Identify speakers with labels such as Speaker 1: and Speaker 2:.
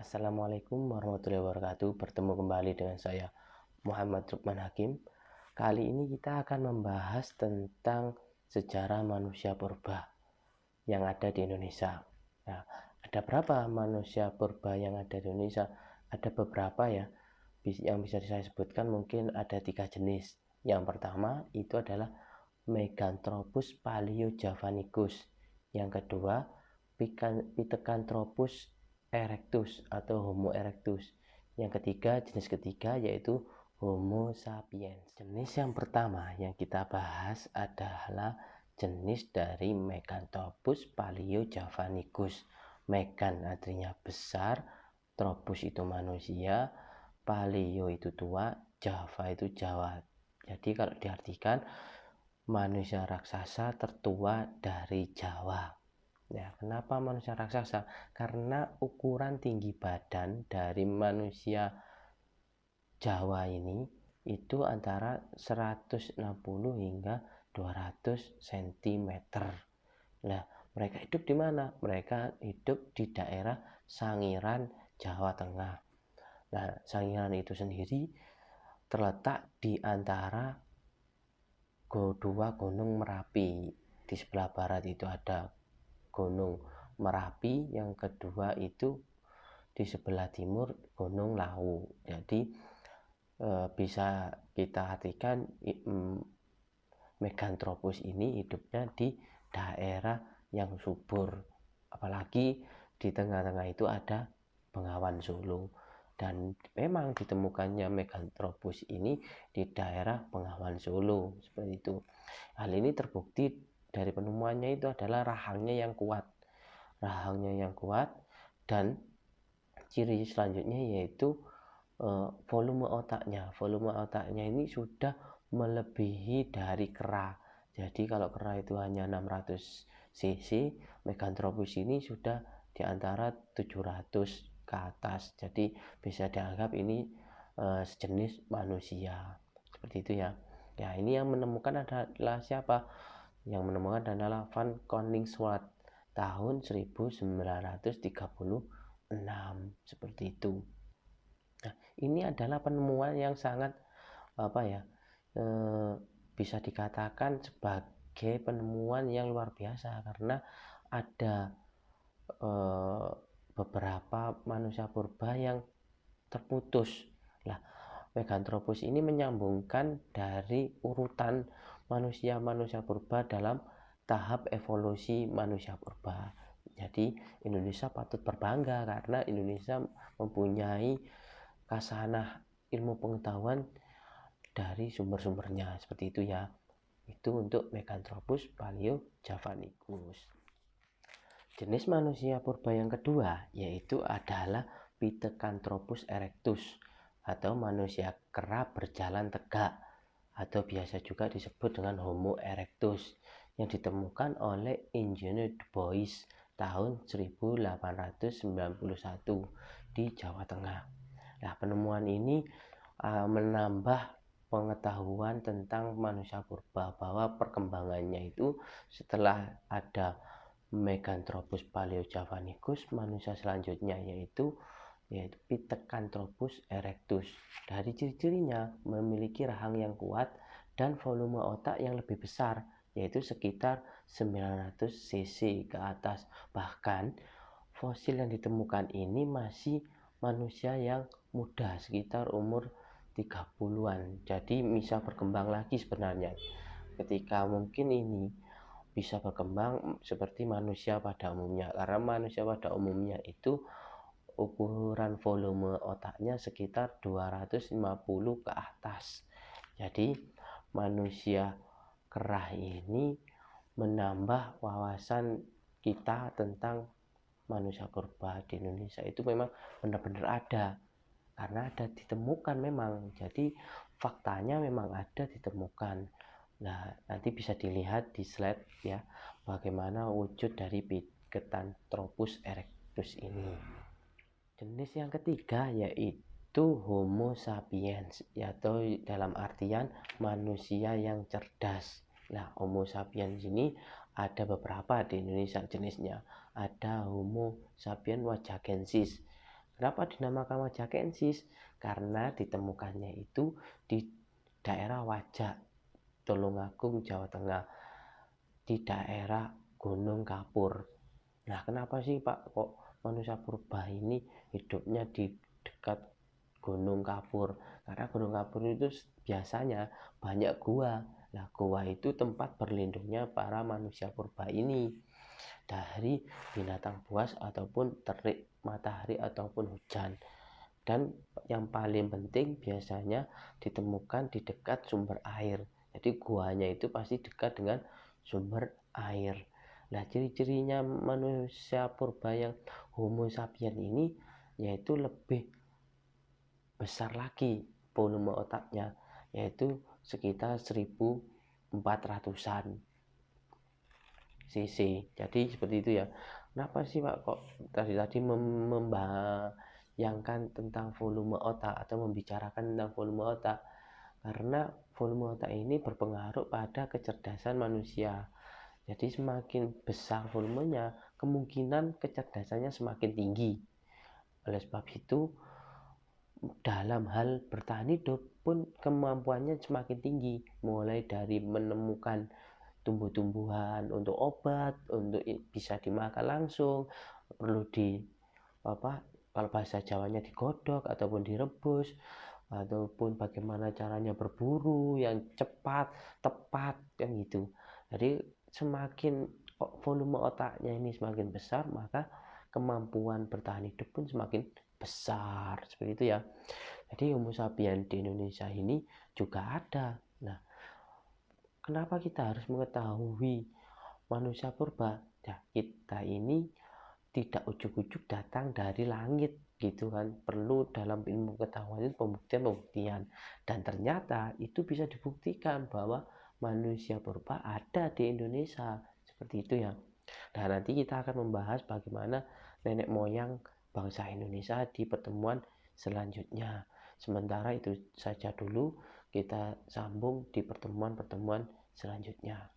Speaker 1: Assalamualaikum warahmatullahi wabarakatuh. Bertemu kembali dengan saya Muhammad Rukman Hakim. Kali ini kita akan membahas tentang sejarah manusia purba yang ada di Indonesia. Nah, ada berapa manusia purba yang ada di Indonesia? Ada beberapa ya. Yang bisa saya sebutkan mungkin ada 3 jenis. Yang pertama itu adalah Meganthropus paleojavanicus. Yang kedua Pithecanthropus erectus atau Homo erectus. Yang ketiga, jenis ketiga yaitu Homo sapiens. Jenis yang pertama yang kita bahas adalah jenis dari Meganthropus paleojavanicus. Megan artinya besar, tropus itu manusia, paleo itu tua, Java itu Jawa. Jadi kalau diartikan manusia raksasa tertua dari Jawa. Ya, kenapa manusia raksasa? Karena ukuran tinggi badan dari manusia Jawa ini itu antara 160 hingga 200 cm. Nah, mereka hidup di mana? Mereka hidup di daerah Sangiran, Jawa Tengah. Nah, Sangiran itu sendiri terletak di antara dua gunung Merapi. Di sebelah barat itu ada Gunung Merapi, yang kedua itu di sebelah timur Gunung Lawu. Jadi bisa kita artikan Meganthropus ini hidupnya di daerah yang subur, apalagi di tengah-tengah itu ada Bengawan Solo, dan memang ditemukannya Meganthropus ini di daerah Bengawan Solo seperti itu. Hal ini terbukti dari penemuannya itu adalah rahangnya yang kuat. Dan ciri selanjutnya yaitu volume otaknya. Volume otaknya ini sudah melebihi dari kera. Jadi kalau kera itu hanya 600 cc, Meganthropus ini sudah di antara 700 ke atas. Jadi bisa dianggap ini sejenis manusia. Seperti itu ya. Ya, ini yang menemukan adalah siapa? Yang menemukan adalah Van Koningswald tahun 1936, seperti itu. Nah, ini adalah penemuan yang sangat bisa dikatakan sebagai penemuan yang luar biasa, karena ada beberapa manusia purba yang terputus. Nah, Meganthropus ini menyambungkan dari urutan manusia purba dalam tahap evolusi manusia purba. Jadi Indonesia patut berbangga karena Indonesia mempunyai khasanah ilmu pengetahuan dari sumber-sumbernya, seperti itu ya. Itu untuk Meganthropus paleojavanicus. Jenis manusia purba yang kedua yaitu adalah Pithecanthropus erectus atau manusia kera berjalan tegak, atau biasa juga disebut dengan Homo erectus, yang ditemukan oleh Insinyur Du Bois tahun 1891 di Jawa Tengah. Nah, penemuan ini menambah pengetahuan tentang manusia purba, bahwa perkembangannya itu setelah ada Meganthropus paleojavanicus, manusia selanjutnya yaitu Pithecanthropus erectus. Dari ciri-cirinya memiliki rahang yang kuat dan volume otak yang lebih besar, yaitu sekitar 900 cc ke atas. Bahkan fosil yang ditemukan ini masih manusia yang muda, sekitar umur 30-an. Jadi bisa berkembang lagi sebenarnya. Ketika mungkin ini bisa berkembang seperti manusia pada umumnya, karena manusia pada umumnya itu ukuran volume otaknya sekitar 250 ke atas. Jadi manusia kera ini menambah wawasan kita tentang manusia purba di Indonesia. Itu memang benar-benar ada, karena ada ditemukan memang. Jadi faktanya memang ada ditemukan. Nah, nanti bisa dilihat di slide ya, bagaimana wujud dari Pithecanthropus erectus ini. Jenis yang ketiga yaitu Homo sapiens, atau dalam artian manusia yang cerdas. Nah, Homo sapiens ini ada beberapa di Indonesia jenisnya. Ada Homo sapiens wajagensis. Kenapa dinamakan Wajakensis? Karena ditemukannya itu di daerah Wajak, Tulungagung, Jawa Tengah, di daerah Gunung Kapur. Nah, kenapa sih Pak kok manusia purba ini hidupnya di dekat Gunung Kapur? Karena Gunung Kapur itu biasanya banyak gua. Nah, gua itu tempat berlindungnya para manusia purba ini dari binatang buas ataupun terik matahari ataupun hujan. Dan yang paling penting biasanya ditemukan di dekat sumber air. Jadi guanya itu pasti dekat dengan sumber air. Nah, ciri-cirinya manusia purba yang Homo sapien ini yaitu lebih besar lagi volume otaknya, yaitu sekitar 1400-an cc. Jadi seperti itu ya. Kenapa sih Pak kok tadi membayangkan tentang volume otak atau membicarakan tentang volume otak? Karena volume otak ini berpengaruh pada kecerdasan manusia. Jadi semakin besar volumenya, kemungkinan kecerdasannya semakin tinggi. Oleh sebab itu, dalam hal bertahan hidup pun kemampuannya semakin tinggi, mulai dari menemukan tumbuh-tumbuhan untuk obat, untuk bisa dimakan langsung, perlu di apa kalau bahasa Jawanya digodok ataupun direbus, ataupun bagaimana caranya berburu yang cepat, tepat, yang gitu. Jadi semakin volume otaknya ini semakin besar, maka kemampuan bertahan hidup pun semakin besar, seperti itu ya. Jadi Homo sapien di Indonesia ini juga ada. Nah, kenapa kita harus mengetahui manusia purba? Nah, kita ini tidak ujuk-ujuk datang dari langit gitu kan, perlu dalam ilmu pengetahuan itu pembuktian dan ternyata itu bisa dibuktikan bahwa manusia purba ada di Indonesia, seperti itu ya. Nah, nanti kita akan membahas bagaimana nenek moyang bangsa Indonesia di pertemuan selanjutnya. Sementara itu saja dulu, kita sambung di pertemuan-pertemuan selanjutnya.